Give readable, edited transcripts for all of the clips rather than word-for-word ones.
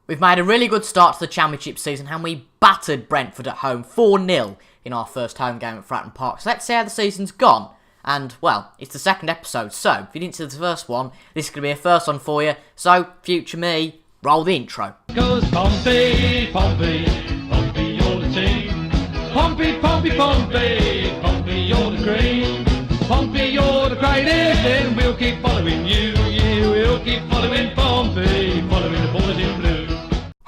We've made a really good start to the Championship season and we battered Brentford at home 4-0 in our first home game at Fratton Park. So let's see how the season's gone. And, well, it's the second episode, so if you didn't see the first one, this is going to be a first one for you. So, future me, roll the intro. Goes Pompey, Pompey, Pompey, you're the team. Pompey, Pompey, Pompey, Pompey, you're the cream. Pompey, you're the greatest, and we'll keep following you. We'll keep following Pompey, following the boys in blue.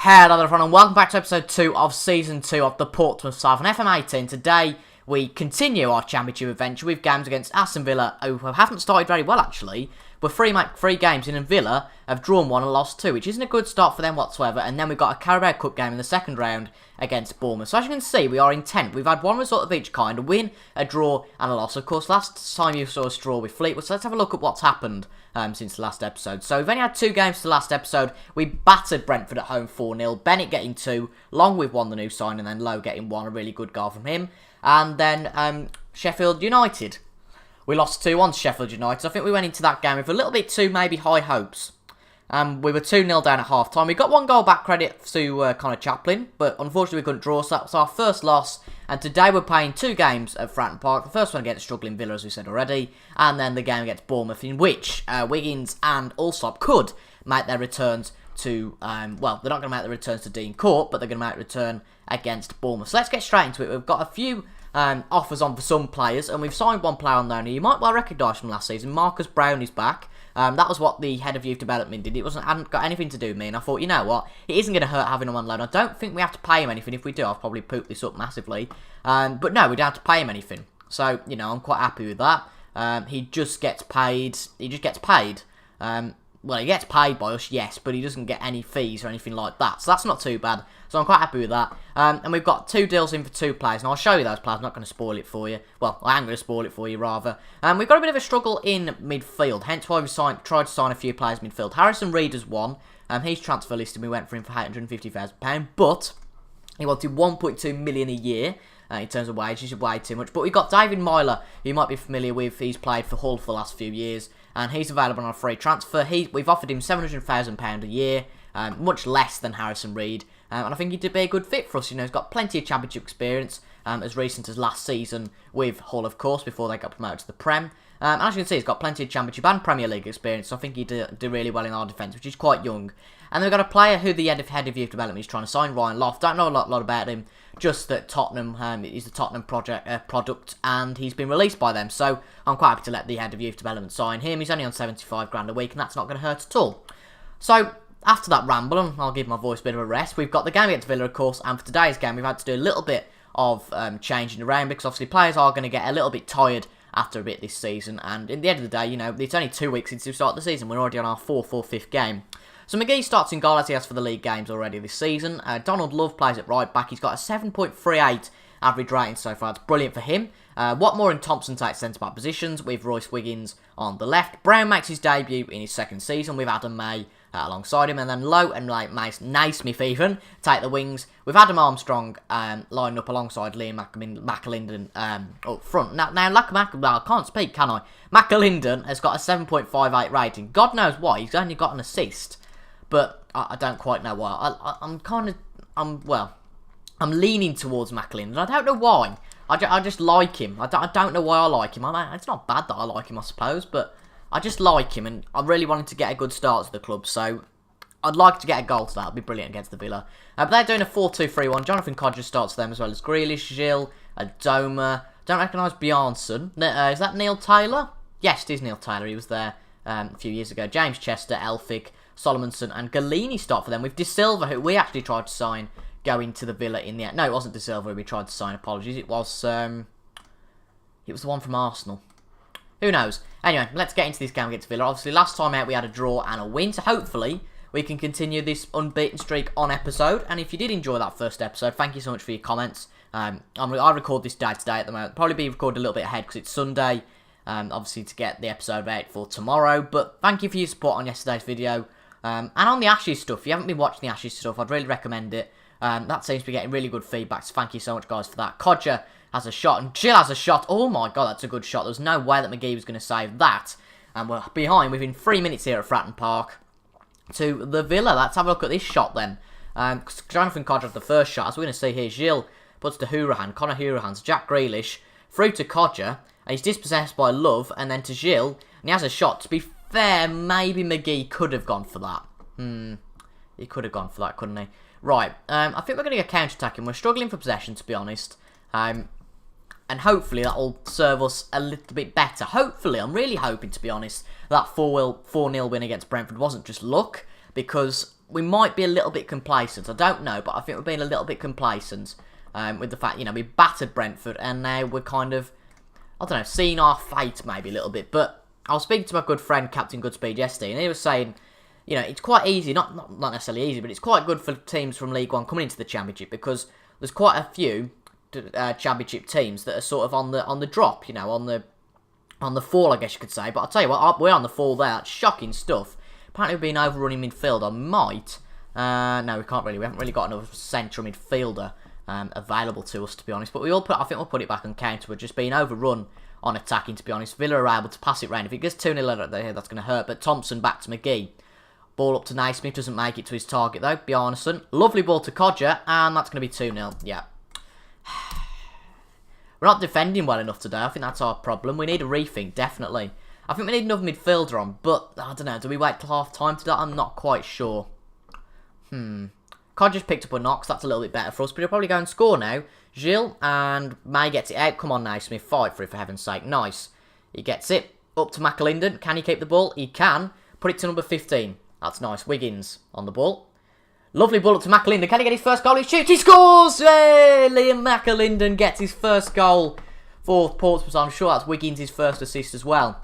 Hello everyone and welcome back to episode 2 of season 2 of the Portsmouth side on FM18. Today we continue our championship adventure with games against Aston Villa, who haven't started very well actually. We're three games in and Villa have drawn 1 and lost 2, which isn't a good start for them whatsoever. And then we've got a Carabao Cup game in the second round against Bournemouth. So as you can see, we are intent. We've had one result of each kind, a win, a draw and a loss. Of course, last time you saw us draw with Fleetwood, so let's have a look at what's happened since the last episode. So we've only had 2 games to the last episode. We battered Brentford at home 4-0. Bennett getting 2, Long with 1, the new sign, and then Lowe getting 1, a really good goal from him. And then Sheffield United. We lost 2-1 to Sheffield United. I think we went into that game with a little bit too maybe high hopes. We were 2-0 down at half time. We got 1 goal back, credit to Connor Chaplin, but unfortunately we couldn't draw, so that was our first loss. And today we're playing 2 games at Fratton Park. The first one against struggling Villa, as we said already, and then the game against Bournemouth, in which Wiggins and Allsop could make their returns to, well, they're not going to make their returns to Dean Court, but they're going to make a return against Bournemouth. So let's get straight into it. We've got a few offers on for some players, and we've signed 1 player on there who you might well recognise from last season. Marcus Brown is back. That was what the head of youth development did. It hadn't got anything to do with me, and I thought, you know what, it isn't going to hurt having him on loan. I don't think we have to pay him anything. If we do, I'll probably poop this up massively. But no, we don't have to pay him anything. So, you know, I'm quite happy with that. He just gets paid. Well, he gets paid by us, yes, but he doesn't get any fees or anything like that. So that's not too bad. So I'm quite happy with that. And we've got 2 deals in for 2 players. And I'll show you those players. I'm not going to spoil it for you. Well, I am going to spoil it for you, rather. We've got a bit of a struggle in midfield. Hence why we tried to sign a few players in midfield. Harrison Reed has won. He's transfer listed. We went for him for £850,000. But he wanted 1.2 million a year. In terms of wages, way too much. But we've got David Myler, who you might be familiar with. He's played for Hull for the last few years, and he's available on a free transfer. We've offered him £700,000 a year, much less than Harrison Reed, and I think he'd be a good fit for us. You know, he's got plenty of championship experience, as recent as last season with Hull, of course, before they got promoted to the Prem. And as you can see, he's got plenty of championship and Premier League experience, so I think he'd do really well in our defence, which is quite young. And then we've got a player who the head of youth development is trying to sign, Ryan Loft. Don't know a lot about him, just that Tottenham is the Tottenham product, and he's been released by them. So I'm quite happy to let the head of youth development sign him. He's only on 75 grand a week, and that's not going to hurt at all. So after that ramble, and I'll give my voice a bit of a rest, we've got the game against Villa, of course, and for today's game we've had to do a little bit of changing around, because obviously players are going to get a little bit tired after a bit this season, and at the end of the day, you know, it's only 2 weeks since we started the season. We're already on our 4th or 5th game. So McGee starts in goal as he has for the league games already this season. Donald Love plays at right back. He's got a 7.38 average rating so far. It's brilliant for him. Watmore and Thompson take centre-back positions with Royce Wiggins on the left. Brown makes his debut in his 2nd season with Adam May alongside him. And then Lowe and Naismith even take the wings with Adam Armstrong lining up alongside Liam McALINDEN up front. Now I can't speak, can I? McALINDEN has got a 7.58 rating. God knows why. He's only got an assist. But I don't quite know why. I'm leaning towards McALINDEN. I don't know why. I just like him. I don't know why I like him. It's not bad that I like him, I suppose, but I just like him, and I really wanted to get a good start to the club, so I'd like to get a goal to that. It'd be brilliant against the Villa. But they're doing a 4-2-3-1. Jonathan Codger starts for them as well as Grealish, Gilles, Adoma. Don't recognise Bjarnson. Is that Neil Taylor? Yes, it is Neil Taylor. He was there a few years ago. James Chester, Elphick, Solomonson and Galini start for them, with De Silva, who we actually tried to sign, going to the Villa in the end. No, it wasn't De Silva who we tried to sign, apologies. It was the one from Arsenal. Who knows? Anyway, let's get into this game against Villa. Obviously, last time out we had a draw and a win, so hopefully we can continue this unbeaten streak on episode. And if you did enjoy that first episode, thank you so much for your comments. I record this day today at the moment. Probably be recorded a little bit ahead because it's Sunday, obviously to get the episode out for tomorrow. But thank you for your support on yesterday's video. And on the Ashes stuff, if you haven't been watching the Ashes stuff, I'd really recommend it. That seems to be getting really good feedback, so thank you so much, guys, for that. Codger has a shot, and Jill has a shot. Oh my god, that's a good shot. There was no way that McGee was going to save that. And we're behind within 3 minutes here at Fratton Park. to the Villa. Let's have a look at this shot then. Jonathan Codger had the first shot. As we're going to see here, Gilles puts to Hourihane. Conor Hourihane's Jack Grealish. Through to Codger. And he's dispossessed by Love. And then to Gilles. And he has a shot. To be fair, maybe McGee could have gone for that. He could have gone for that, couldn't he? Right. I think we're going to get counter-attacking. We're struggling for possession, to be honest. And hopefully that'll serve us a little bit better. Hopefully, I'm really hoping, to be honest, that 4-0 win against Brentford wasn't just luck. Because we might be a little bit complacent. I don't know, but I think we're being a little bit complacent. With the fact, we battered Brentford. And now we're kind of, I don't know, seeing our fate maybe a little bit. But I was speaking to my good friend, Captain Goodspeed, yesterday. And he was saying, it's quite easy. Not necessarily easy, but it's quite good for teams from League One coming into the Championship. Because there's quite a few Championship teams that are sort of on the drop, on the fall, I guess you could say. But I'll tell you what, we're on the fall there. That's shocking stuff. Apparently we've been overrun in midfield. I might. No, we can't really. We haven't really got another central midfielder available to us, to be honest. But I think we'll put it back on counter. We're just being overrun on attacking, to be honest. Villa are able to pass it round. If it gets 2-0 out there, that's going to hurt. But Thompson back to McGee. Ball up to Naismith. Doesn't make it to his target, though. Bjarnason. Lovely ball to Codger. And that's going to be 2-0. Yeah. We're not defending well enough today. I think that's our problem. We need a rethink, definitely. I think we need another midfielder on, but I don't know. Do we wait till half time to that? I'm not quite sure. Codger's picked up a knock, so that's a little bit better for us, but he'll probably go and score now. Gilles, and May gets it out. Come on, Naismith. Fight for it, for heaven's sake. Nice. He gets it. Up to McAlinden. Can he keep the ball? He can. Put it to number 15. That's nice. Wiggins on the ball. Lovely ball up to McAlinden. Can he get his first goal? He shoots. He scores! Hey! Liam McAlinden gets his first goal for Portsmouth. I'm sure that's Wiggins' first assist as well.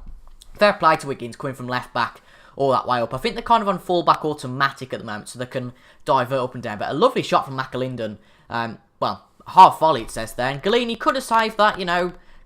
Fair play to Wiggins coming from left back all that way up. I think they're kind of on full-back automatic at the moment, so they can divert up and down. But a lovely shot from McAlinden. Well, half volley it says there. And Galini could have saved that,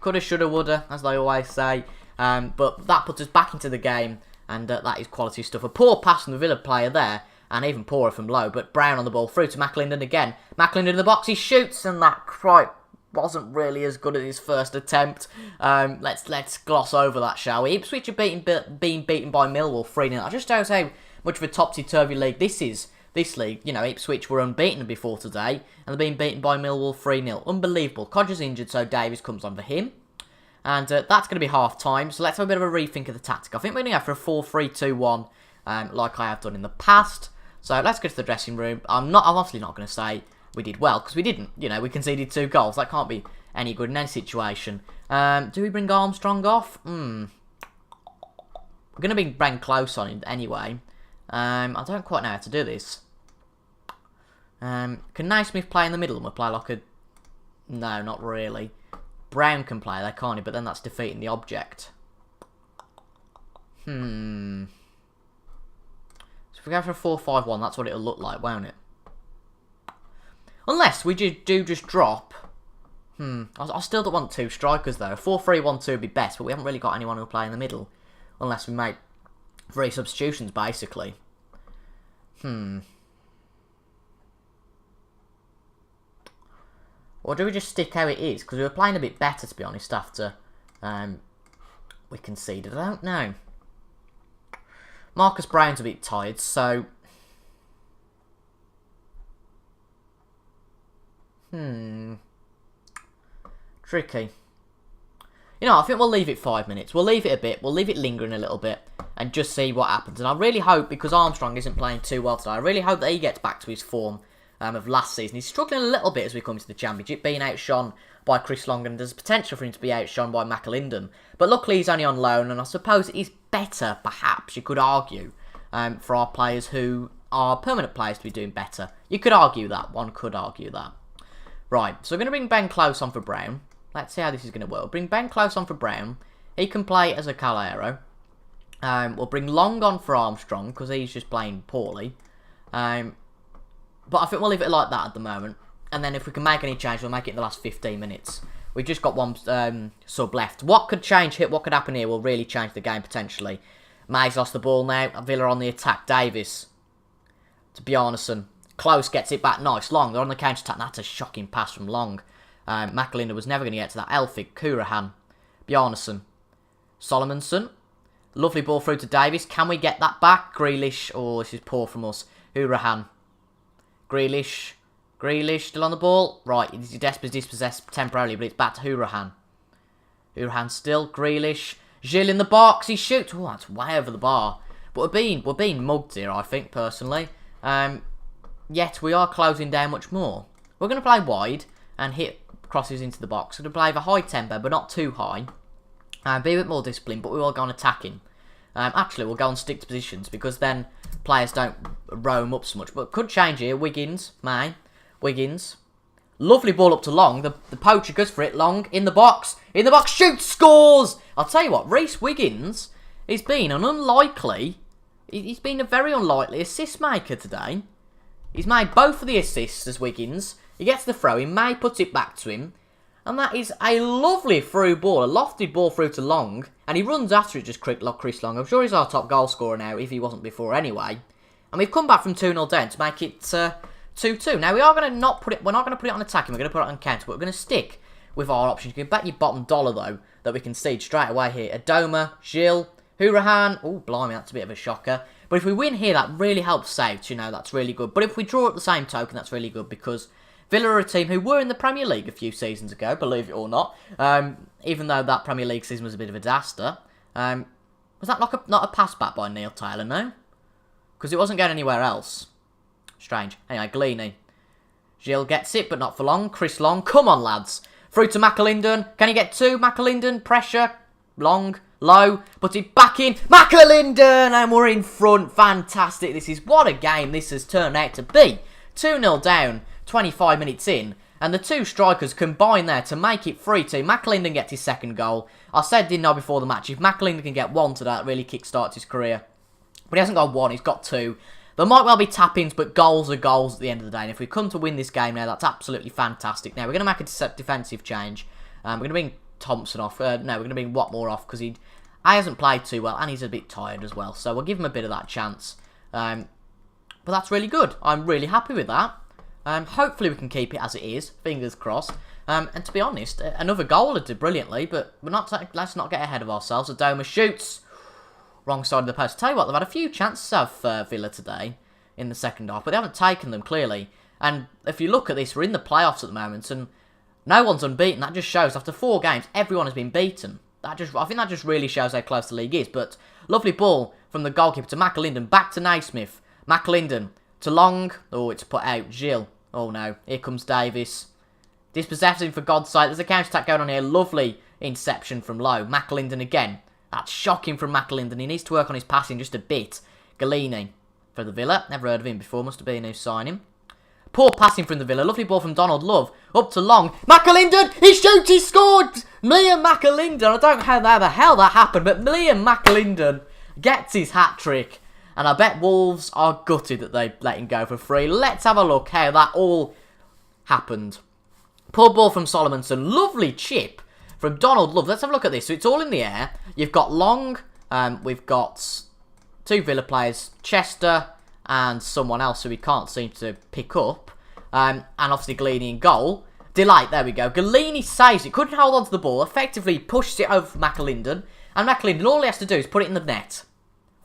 coulda, shoulda, woulda, as they always say. But that puts us back into the game, and that is quality stuff. A poor pass from the Villa player there, and even poorer from Lowe. But Brown on the ball, through to McAlinden again. McAlinden in the box, he shoots, and that quite wasn't really as good as his first attempt. Let's gloss over that, shall we? Ipswich are being beaten by Millwall 3-0. I just don't know how much of a topsy-turvy league this is. This league, Ipswich were unbeaten before today, and they're being beaten by Millwall 3-0. Unbelievable. Codger's injured, so Davies comes on for him. And that's going to be half-time, so let's have a bit of a rethink of the tactic. I think we're going to go for a 4-3-2-1, like I have done in the past. So let's go to the dressing room. I'm obviously not going to say we did well, because we didn't. We conceded 2 goals. That can't be any good in any situation. Do we bring Armstrong off? We're going to bring Ben Close on it anyway. I don't quite know how to do this. Can Naismith play in the middle and we'll play like a... No, not really. Brown can play there, can't he? But then that's defeating the object. So if we go for a 4-5-1, that's what it'll look like, won't it? Unless we do just drop. I still don't want 2 strikers, though. 4-3-1-2 would be best, but we haven't really got anyone who'll play in the middle. Unless we make 3 substitutions, basically. Or do we just stick how it is? Because we were playing a bit better, to be honest, after we conceded. I don't know. Marcus Brown's a bit tired, so... Tricky. I think we'll leave it 5 minutes. We'll leave it a bit. We'll leave it lingering a little bit and just see what happens. And I really hope, because Armstrong isn't playing too well today, I really hope that he gets back to his form of last season. He's struggling a little bit as we come into the Championship, being outshone by Chris Long, and there's potential for him to be outshone by McAlinden. But luckily he's only on loan, and I suppose it is better, perhaps, you could argue, for our players who are permanent players to be doing better. You could argue that. One could argue that. Right, so we're going to bring Ben Close on for Brown. Let's see how this is going to work. We'll bring Ben Close on for Brown. He can play as a Calero. We'll bring Long on for Armstrong, because he's just playing poorly. But I think we'll leave it like that at the moment. And then if we can make any change, we'll make it in the last 15 minutes. We've just got 1 sub left. What could change here? What could happen here will really change the game, potentially. May's lost the ball now. Villa on the attack. Davis to Bjarnason. Close gets it back. Nice. Long. They're on the counter-attack. That's a shocking pass from Long. McAlinden was never going to get to that. Elphick. Hourihane. Bjarnason. Solomonson. Lovely ball through to Davis. Can we get that back? Grealish. Oh, this is poor from us. Hourihane. Grealish. Grealish still on the ball. Right, he's dispossessed temporarily, but it's back to Hourihane. Hourihane still. Grealish. Gilles in the box. He shoots. Oh, that's way over the bar. But we're being mugged here, I think, personally. Yet we are closing down much more. We're going to play wide and hit crosses into the box. We're going to play with a high tempo, but not too high. Be a bit more disciplined, but we will go on attacking. Actually, we'll go on stick to positions, because then players don't roam up so much. But could change here. Wiggins. Wiggins. Lovely ball up to Long. The poacher goes for it. Long in the box. In the box. Shoots. Scores. I'll tell you what. Reece Wiggins has been He's been a very unlikely assist maker today. He's made both of the assists as Wiggins. He gets the throw in. May puts it back to him. And that is a lovely through ball. A lofted ball through to Long. And he runs after it, just Chris Long. I'm sure he's our top goal scorer now, if he wasn't before anyway. And we've come back from 2-0 down to make it 2-2. Now, we are going to not put it... We're not going to put it on attacking. We're going to put it on counter. But we're going to stick with our options. You can bet your bottom dollar, though, that we can see straight away here. Adoma, Gilles, Hourihane. Oh, blimey, that's a bit of a shocker. But if we win here, that really helps out. You know, that's really good. But if we draw at the same token, that's really good, because Villa are a team who were in the Premier League a few seasons ago, believe it or not. Even though that Premier League season was a bit of a disaster. Was that not a pass back by Neil Taylor, no? Because it wasn't going anywhere else. Strange. Anyway, Gleany. Gilles gets it, but not for long. Chris Long. Come on, lads. Through to McAlinden. Can he get two? McAlinden. Pressure. Long. Low. Put it back in. McAlinden! And we're in front. Fantastic. What a game this has turned out to be. 2-0 down. 25 minutes in, and the two strikers combine there to make it 3-2. McAlinden gets his second goal. I said, didn't I, before the match, if McAlinden can get one today, that really kickstarts his career. But he hasn't got one, he's got two. There might well be tap-ins, but goals are goals at the end of the day. And if we come to win this game now, that's absolutely fantastic. Now, we're going to make a defensive change. We're going to bring Thompson off. No, we're going to bring Watmore off, because he hasn't played too well, and he's a bit tired as well. So we'll give him a bit of that chance. But that's really good. I'm really happy with that. Hopefully we can keep it as it is. Fingers crossed. And to be honest, another goal would do brilliantly, but let's not get ahead of ourselves. Adoma shoots. Wrong side of the post. Tell you what, they've had a few chances of Villa today in the second half, but they haven't taken them, clearly. And if you look at this, we're in the playoffs at the moment, and no one's unbeaten. That just shows, after 4 games, everyone has been beaten. I think that just really shows how close the league is. But lovely ball from the goalkeeper to McAlinden. Back to Naismith. McAlinden to Long. Oh, it's put out. Gilles. Oh no, here comes Davis. Dispossessing, for God's sake. There's a counter-attack going on here. Lovely interception from Lowe. McAlinden again. That's shocking from McAlinden. He needs to work on his passing just a bit. Galini for the Villa. Never heard of him before. Must have been a new signing. Poor passing from the Villa. Lovely ball from Donald Love. Up to Long. McAlinden! He shoots! He scored! Liam McAlinden. I don't know how the hell that happened, but Liam McAlinden gets his hat-trick. And I bet Wolves are gutted that they let him go for free. Let's have a look how that all happened. Poor ball from Solomonson. Lovely chip from Donald Love. Let's have a look at this. So it's all in the air. You've got Long. We've got 2 Villa players. Chester and someone else who we can't seem to pick up. And obviously Galini in goal. Delight, there we go. Galini saves it. Couldn't hold on to the ball. Effectively pushes it over for McAlinden. And McAlinden, all he has to do is put it in the net.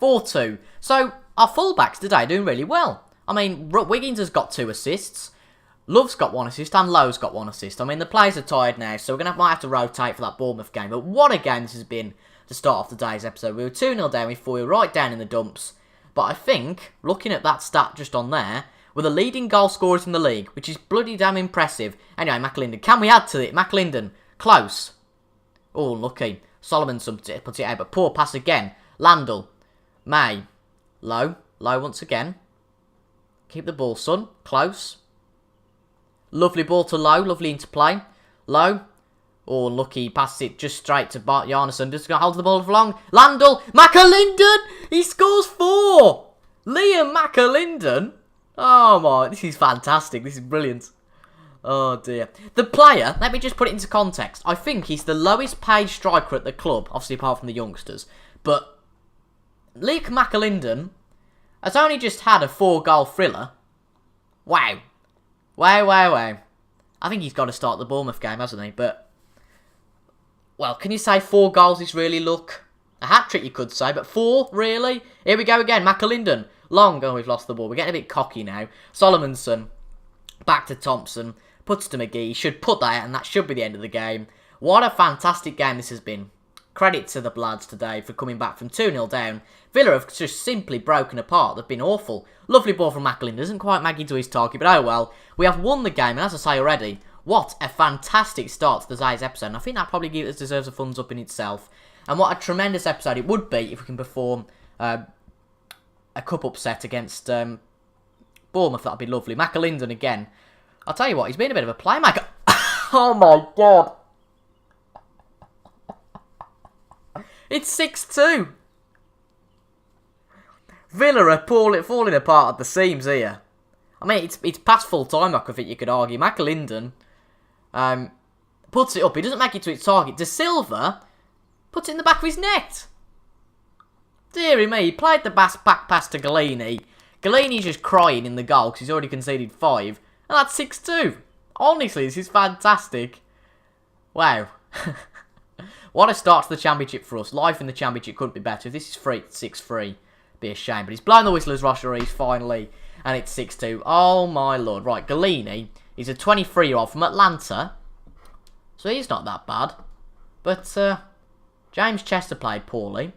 4-2. So, our fullbacks today are doing really well. I mean, Wiggins has got 2 assists. Love's got 1 assist and Lowe's got 1 assist. I mean, the players are tired now, so might have to rotate for that Bournemouth game. But what a game this has been to start off today's episode. We were 2-0 down before we were right down in the dumps. But I think, looking at that stat just on there, we're the leading goal scorers in the league, which is bloody damn impressive. Anyway, McAlinden, can we add to it? McAlinden, close. Oh, lucky. Solomon puts it out, but poor pass again. Landl. May. Low once again. Keep the ball, son. Close. Lovely ball to Low. Lovely interplay. Low. Oh, lucky. Passes it just straight to Bart Jarnason. Just going to hold the ball for long. Landl. McAlinden. He scores 4. Liam McAlinden. Oh, my. This is fantastic. This is brilliant. Oh, dear. The player, let me just put it into context. I think he's the lowest paid striker at the club. Obviously, apart from the youngsters. But Liam McAlinden has only just had a 4-goal thriller. Wow. Wow. I think he's got to start the Bournemouth game, hasn't he? But, well, can you say 4 goals is really luck? A hat-trick, you could say, but 4, really? Here we go again, McALINDEN. Long, we've lost the ball. We're getting a bit cocky now. Solomonson, back to Thompson, puts to McGee, should put that out, and that should be the end of the game. What a fantastic game this has been. Credit to the lads today for coming back from 2-0 down. Villa have just simply broken apart. They've been awful. Lovely ball from McALINDEN. Doesn't quite mag into his target, but oh well. We have won the game, and as I say already, what a fantastic start to today's episode. And I think that probably deserves a thumbs up in itself. And what a tremendous episode it would be if we can perform a cup upset against Bournemouth. That would be lovely. McALINDEN again. I'll tell you what, he's been a bit of a playmaker. Oh my god. It's 6-2. Villa are falling apart at the seams here. I mean, it's past full time, I think you could argue. McALINDEN puts it up. He doesn't make it to its target. De Silva puts it in the back of his net. Deary me, he played the back pass to Galini. Galini's just crying in the goal because he's already conceded 5. And that's 6-2. Honestly, this is fantastic. Wow. What a start to the Championship for us. Life in the Championship couldn't be better. If this is 6-3, be a shame. But he's blown the whistle as Ross Rees finally. And it's 6-2. Oh my lord. Right, Galini is a 23-year-old from Atlanta. So he's not that bad. But James Chester played poorly.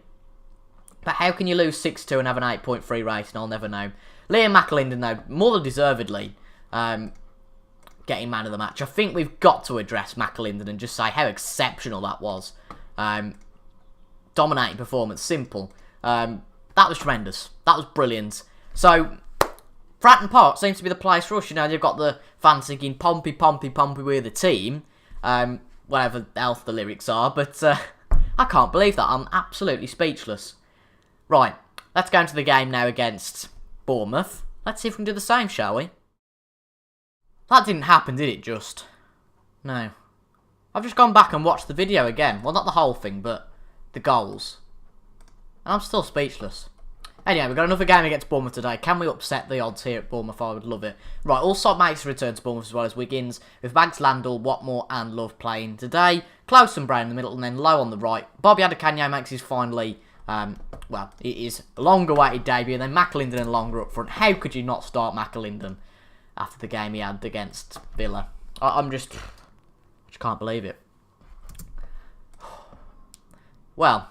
But how can you lose 6-2 and have an 8.3 rating? I'll never know. Liam McALINDEN, though, more than deservedly getting man of the match. I think we've got to address McALINDEN and just say how exceptional that was. Dominating performance, simple. That was tremendous. That was brilliant. So, Fratton Park seems to be the place for us. You know, they've got the fans singing Pompey, Pompey, Pompey, we're the team. Whatever else the lyrics are. But I can't believe that. I'm absolutely speechless. Right, let's go into the game now against Bournemouth. Let's see if we can do the same, shall we? That didn't happen, did it, just? No. I've just gone back and watched the video again. Well, not the whole thing, but the goals. And I'm still speechless. Anyway, we've got another game against Bournemouth today. Can we upset the odds here at Bournemouth? I would love it. Right, Allsop makes a return to Bournemouth as well as Wiggins, with Banks, Landell, Watmore and Love playing today. Close and Brown in the middle, and then Low on the right. Bobby Adekanye makes his finally... well, it is a long-awaited debut, and then McALINDEN and Longer up front. How could you not start McALINDEN after the game he had against Villa? I just can't believe it. Well,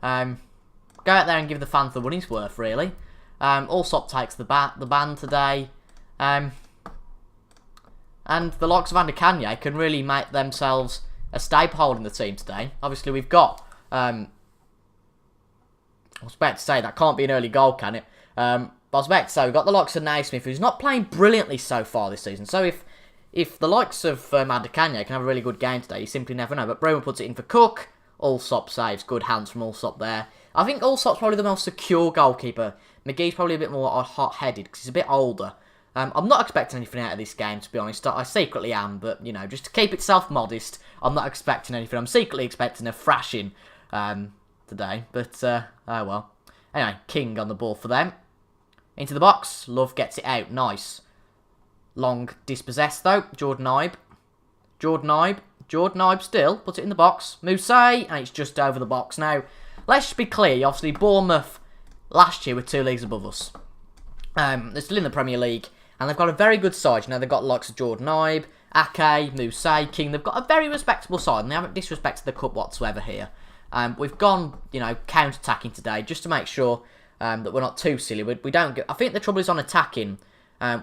go out there and give the fans the money's worth, really. Allsop takes the ban today, and the likes of Adekanye can really make themselves a staple hold in the team today. Obviously, we've got... I was about to say, that can't be an early goal, can it? But I was about to say, we've got the likes of Naismith, who's not playing brilliantly so far this season. So if the likes of Adekanye can have a really good game today, you simply never know. But Brewer puts it in for Cook. Allsop saves. Good hands from Allsop there. I think Allsop's probably the most secure goalkeeper. McGee's probably a bit more hot-headed because he's a bit older. I'm not expecting anything out of this game, to be honest. I secretly am, but, you know, just to keep it self-modest, I'm not expecting anything. I'm secretly expecting a thrashing today, but oh well. Anyway, King on the ball for them. Into the box. Love gets it out. Nice. Long dispossessed though. Jordan Ibe still puts it in the box. Mousset, and it's just over the box. Now, let's just be clear. Obviously, Bournemouth last year were 2 leagues above us. They're still in the Premier League, and they've got a very good side. You know, they've got the likes of Jordan Ibe, Ake, Mousset, King. They've got a very respectable side, and they haven't disrespected the cup whatsoever here. We've gone, you know, counter-attacking today just to make sure that we're not too silly. We don't get... I think the trouble is on attacking.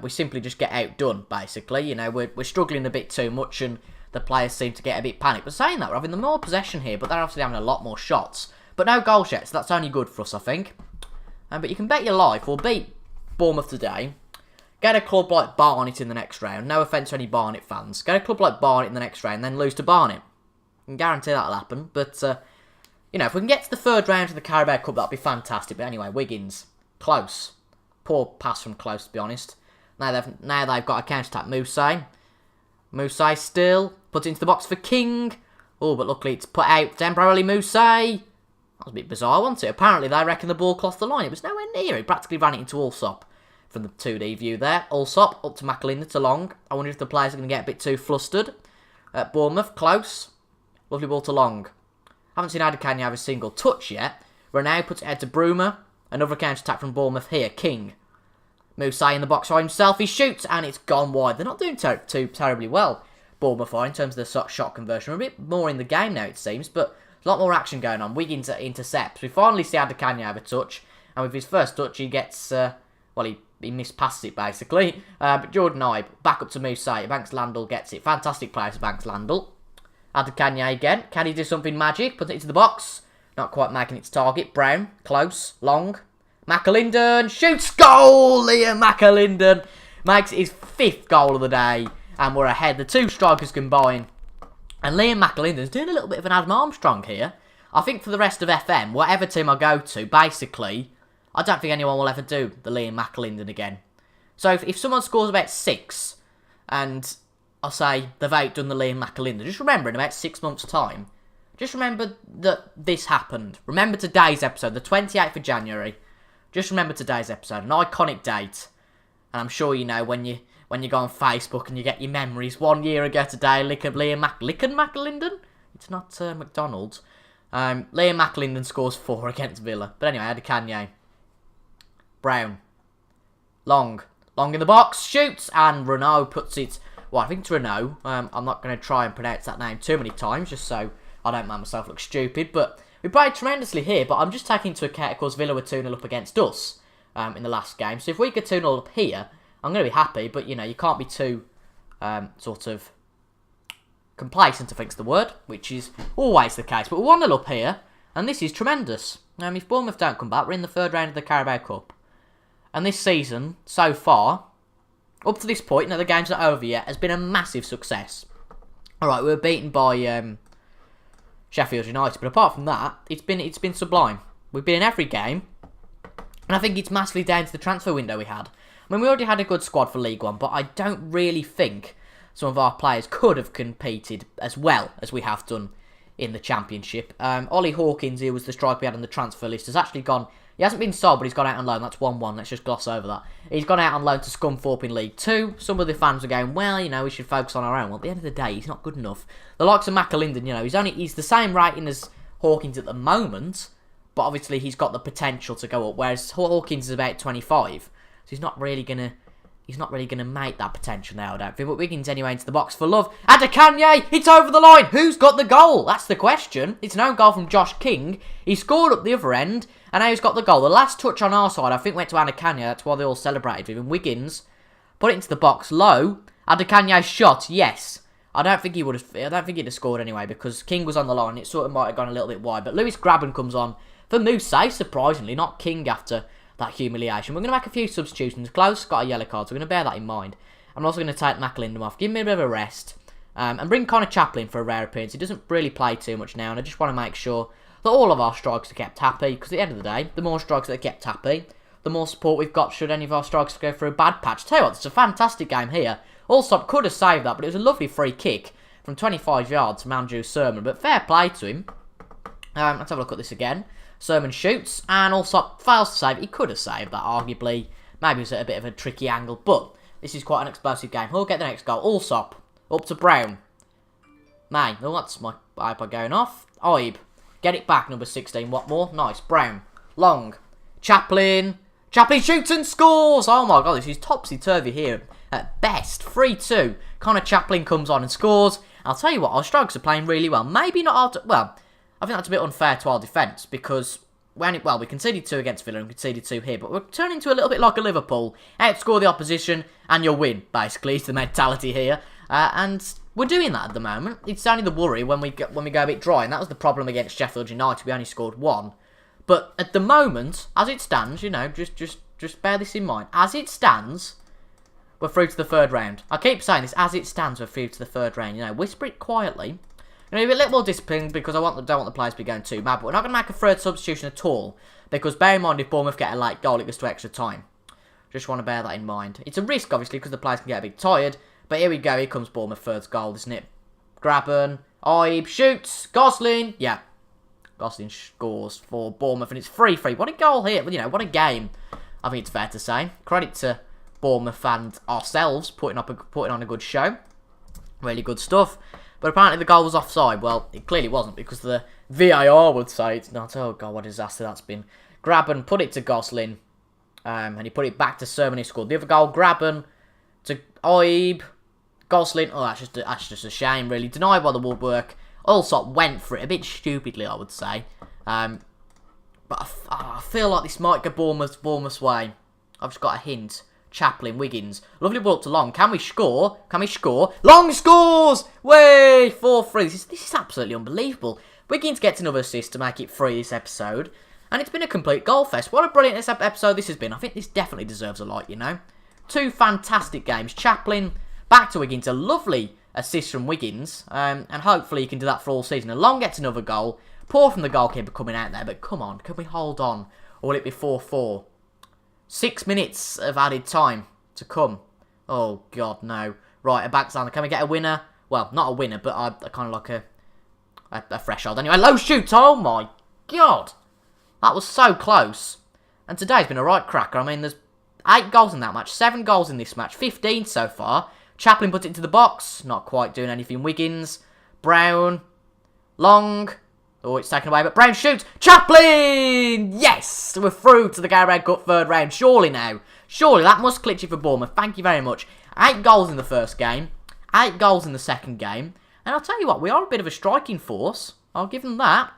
We simply just get outdone, basically. You know, we're struggling a bit too much, and the players seem to get a bit panicked. But saying that, we're having the more possession here, but they're obviously having a lot more shots. But no goals yet, so that's only good for us, I think. But you can bet your life we'll beat Bournemouth today. Get a club like Barnet in the next round. No offence to any Barnet fans. Get a club like Barnet in the next round, then lose to Barnet. I can guarantee that'll happen, but... you know, if we can get to the 3rd round of the Carabao Cup, that'd be fantastic. But anyway, Wiggins, close. Poor pass from Close, to be honest. Now they've got a counter-attack. Mousset still puts it into the box for King. Oh, but luckily it's put out temporarily. Mousset. That was a bit bizarre, wasn't it? Apparently they reckon the ball crossed the line. It was nowhere near. He practically ran it into Allsop from the 2D view there. Allsop up to McALINDEN to Long. I wonder if the players are going to get a bit too flustered. At Bournemouth, Close. Lovely ball to Long. Haven't seen Adekanye have a single touch yet. Renaud puts it head to Bruma. Another counter-attack from Bournemouth here. King. Moussa in the box for himself. He shoots and it's gone wide. They're not doing too terribly well, Bournemouth are, in terms of the shot conversion. We're a bit more in the game now, it seems, but there's a lot more action going on. Wiggins intercepts. We finally see Adekanye have a touch. And with his first touch, he gets... he mispasses it, basically. But Jordan Ibe, back up to Moussa. Banks Landl gets it. Fantastic play to Banks Landl. Adekanye again. Can he do something magic? Put it into the box. Not quite making its target. Brown, close, long. McAlinden shoots, goal! Liam McAlinden makes his 5th goal of the day. And we're ahead. The two strikers combine. And Liam McAlinden's doing a little bit of an Adam Armstrong here. I think for the rest of FM, whatever team I go to, basically, I don't think anyone will ever do the Liam McAlinden again. So if someone scores about 6, and I'll say they've outdone the Liam McAlinden, just remember in about 6 months' time, just remember that this happened. Remember today's episode, the 28th of January. Just remember today's episode, an iconic date. And I'm sure you know when you go on Facebook and you get your memories. 1 year ago today, Liam McAlinden? It's not McDonald's. Liam McAlinden scores 4 against Villa. But anyway, Adekanye. Brown. Long in the box, shoots, and Renaud puts it... Well, I think it's Renaud. I'm not going to try and pronounce that name too many times, just so I don't make myself look stupid. But we played tremendously here, but I'm just taking into account, of course, Villa were 2-0 up against us in the last game. So if we get 2-0 up here, I'm going to be happy, but, you know, you can't be too, sort of, complacent, I think's the word, which is always the case. But we're 1-0 up here, and this is tremendous. If Bournemouth don't come back, we're in the 3rd round of the Carabao Cup. And this season, so far, up to this point, the game's not over yet, has been a massive success. Alright, we were beaten by Sheffield United, but apart from that, it's been sublime. We've been in every game, and I think it's massively down to the transfer window we had. I mean, we already had a good squad for League One, but I don't really think some of our players could have competed as well as we have done in the Championship. Ollie Hawkins, who was the striker we had on the transfer list, has actually gone... He hasn't been sold, but he's gone out on loan. That's 1-1. Let's just gloss over that. He's gone out on loan to Scunthorpe in League 2. Some of the fans are going, well, you know, we should focus on our own. Well, at the end of the day, he's not good enough. The likes of McAlinden, you know, he's the same rating as Hawkins at the moment, but obviously he's got the potential to go up, whereas Hawkins is about 25. So he's not really gonna make that potential now, I don't think. But Wiggins anyway into the box for Love. Adekanye, it's over the line. Who's got the goal? That's the question. It's an own goal from Josh King. He scored up the other end, and now he's got the goal. The last touch on our side, I think, went to Adekanye. That's why they all celebrated with him. Wiggins put it into the box low. Adekanye shot, yes. I don't think he'd have scored anyway, because King was on the line. It sort of might have gone a little bit wide. But Lewis Grabban comes on for Moussa, surprisingly, not King after that humiliation. We're going to make a few substitutions. Close got a yellow card, so we're going to bear that in mind. I'm also going to take McAlinden off, give him a bit of a rest, and bring Connor Chaplin for a rare appearance. He doesn't really play too much now, and I just want to make sure that all of our strikers are kept happy, because at the end of the day, the more strikers that are kept happy, the more support we've got should any of our strikers go through a bad patch. Tell you what, it's a fantastic game here. Allsop could have saved that, but it was a lovely free kick from 25 yards from Andrew Sermon, but fair play to him. Let's have a look at this again. Sermon shoots, and Allsop fails to save. He could have saved that, arguably. Maybe it was at a bit of a tricky angle, but this is quite an explosive game. Who'll get the next goal? Allsop, up to Brown. May, no, that's my iPod going off. Ibe, get it back, number 16. What more? Nice. Brown, long. Chaplin shoots and scores! Oh my god, this is topsy-turvy here. At best, 3-2. Connor Chaplin comes on and scores. I'll tell you what, our strikers are playing really well. Maybe not after... Well, I think that's a bit unfair to our defence, because we conceded 2 against Villa and conceded 2 here, but we're turning to a little bit like a Liverpool. Outscore the opposition and you'll win, basically, is the mentality here. And we're doing that at the moment. It's only the worry when we go a bit dry, and that was the problem against Sheffield United. We only scored 1. But at the moment, as it stands, you know, just bear this in mind. As it stands, we're through to the 3rd round. I keep saying this, as it stands, we're through to the 3rd round. You know, whisper it quietly. You know, be a little more disciplined, because I don't want the players to be going too mad. But we're not going to make a 3rd substitution at all, because bear in mind, if Bournemouth get a late goal, it goes to extra time. Just want to bear that in mind. It's a risk, obviously, because the players can get a bit tired. But here we go. Here comes Bournemouth 3rd goal, isn't it? Grabban, Ibe shoots, Gosling. Yeah, Gosling scores for Bournemouth, and it's 3-3. What a goal here! You know, what a game. I think it's fair to say. Credit to Bournemouth and ourselves putting on a good show. Really good stuff. But apparently the goal was offside. Well, it clearly wasn't, because the VAR would say it's not. Oh, God, what a disaster that's been. Graben put it to Gosling. And he put it back to Sermon, who scored the other goal. Graben to Oib. Gosling. Oh, that's just a shame, really. Denied by the woodwork. Allsop went for it a bit stupidly, I would say. But I feel like this might go Bournemouth's way. I've just got a hint. Chaplin, Wiggins. Lovely ball up to Long. Can we score? Can we score? Long scores! Way! 4-3. This is absolutely unbelievable. Wiggins gets another assist to make it 3 this episode. And it's been a complete goal fest. What a brilliant episode this has been. I think this definitely deserves a like, you know. 2 fantastic games. Chaplin, back to Wiggins. A lovely assist from Wiggins. And hopefully he can do that for all season. And Long gets another goal. Poor from the goalkeeper coming out there. But come on, can we hold on? Or will it be 4-4? 6 minutes of added time to come. Oh, God, no. Right, a backstander. Can we get a winner? Well, not a winner, but I kind of like a threshold. Anyway, low shoot. Oh, my God. That was so close. And today's been a right cracker. I mean, there's 8 goals in that match. 7 goals in this match. 15 so far. Chaplin put it into the box. Not quite doing anything. Wiggins. Brown. Long. Oh, it's taken away, but Brown shoots. Chaplin! Yes! We're through to the Carabao Cup 3rd round. Surely now. Surely that must clitch you for Bournemouth. Thank you very much. 8 goals in the first game. 8 goals in the second game. And I'll tell you what, we are a bit of a striking force. I'll give them that.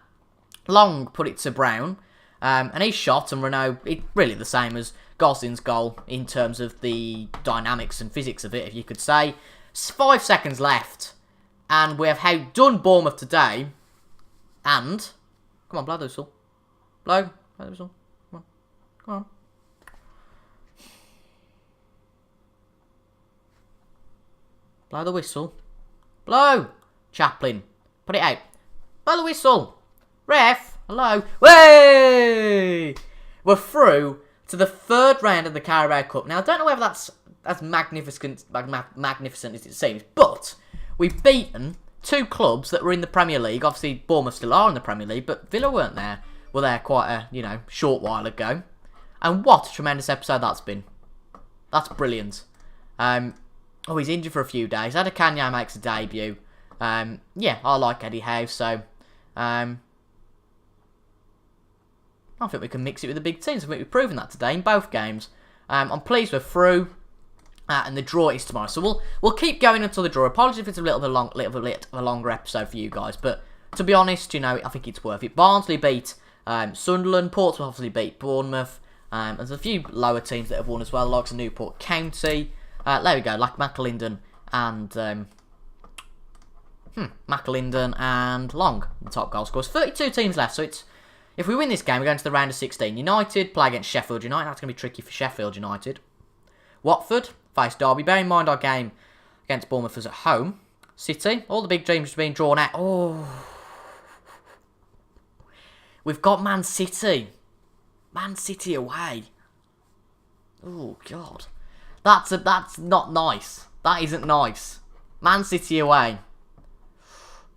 Long put it to Brown. And he shot, and Renault, really the same as Gosling's goal in terms of the dynamics and physics of it, if you could say. 5 seconds left. And we have outdone Bournemouth today. And, come on, blow the whistle. Blow the whistle. Come on. Come on. Blow the whistle. Blow. Chaplin. Put it out. Blow the whistle. Ref. Hello. Way! We're through to the 3rd round of the Carabao Cup. Now, I don't know whether that's as magnificent as it seems, but we've beaten 2 clubs that were in the Premier League. Obviously, Bournemouth still are in the Premier League, but Villa weren't there. Were there quite a, short while ago. And what a tremendous episode that's been. That's brilliant. Oh, he's injured for a few days. Adekanye makes a debut. Yeah, I like Eddie Howe, so I think we can mix it with the big teams. I think we've proven that today in both games. I'm pleased we're through. And the draw is tomorrow, so we'll keep going until the draw. Apologies if it's a little bit of a longer episode for you guys, but to be honest, I think it's worth it. Barnsley beat Sunderland, Portsmouth obviously beat Bournemouth. There's a few lower teams that have won as well, like Newport County. There we go, like McALINDEN and McALINDEN and Long, the top goal scorers. 32 teams left, so if we win this game, we're going to the round of 16. United play against Sheffield United. That's going to be tricky for Sheffield United. Watford face Derby. Bear in mind our game against Bournemouth was at home. City, all the big dreams are being drawn out. Oh, we've got Man City. Man City away. Oh God, that's not nice. That isn't nice. Man City away.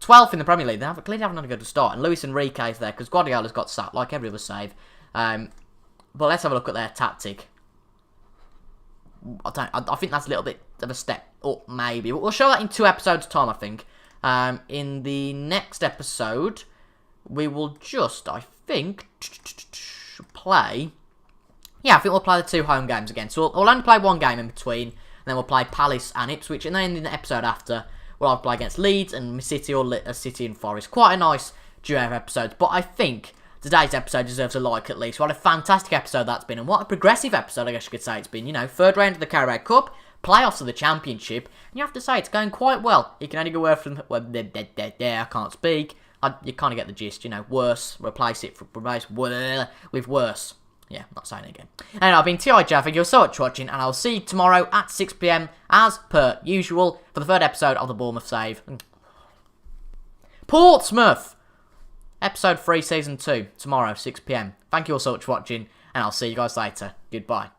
12th in the Premier League. They clearly haven't had a good start. And Luis Enrique's there because Guardiola's got sacked like every other save. But let's have a look at their tactic. I think that's a little bit of a step up, maybe. But we'll show that in 2 episodes' time, I think. In the next episode, we will just, I think, play... Yeah, I think we'll play the 2 home games again. So we'll only play 1 game in between. And then we'll play Palace and Ipswich. And then in the episode after, we'll either play against Leeds and City or City and Forest. Quite a nice duo of episodes. But I think today's episode deserves a like at least. What a fantastic episode that's been. And what a progressive episode, I guess you could say it's been. 3rd round of the Carabao Cup, playoffs of the Championship. And you have to say it's going quite well. You can only go worse from... Well, I can't speak. You kind of get the gist, worse. Replace it with worse. Yeah, not saying it again. Anyway, I've been T.I. Jaffa. Thank you so much for watching. And I'll see you tomorrow at 6 PM, as per usual, for the 3rd episode of the Bournemouth Save. Portsmouth! Episode 3, Season 2, tomorrow, 6 PM. Thank you all so much for watching, and I'll see you guys later. Goodbye.